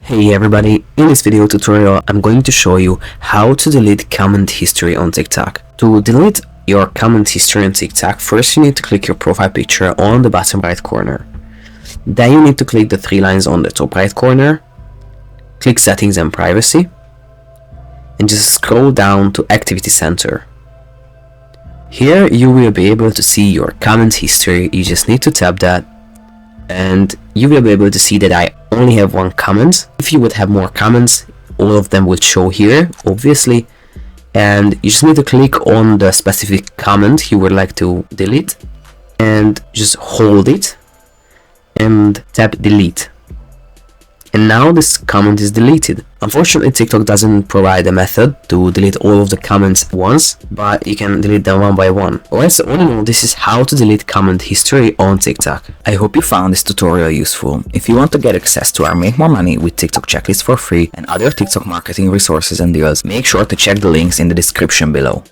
Hey everybody, in this video tutorial I'm going to show you how to delete comment history on TikTok. To delete your comment history on TikTok, first you need to click your profile picture on the bottom right corner. Then you need to click the three lines on the top right corner, click settings and privacy, and just scroll down to activity center. Here you will be able to see your comment history. You just need to tap that and you will be able to see that I only have one comment. If you would have more comments, all of them would show here, obviously, and you just need to click on the specific comment you would like to delete and just hold it and tap delete. And now this comment is deleted. Unfortunately, TikTok doesn't provide a method to delete all of the comments at once, but you can delete them one by one. Alright, so all in all, this is how to delete comment history on TikTok. I hope you found this tutorial useful. If you want to get access to our Make More Money with TikTok checklist for free and other TikTok marketing resources and deals, make sure to check the links in the description below.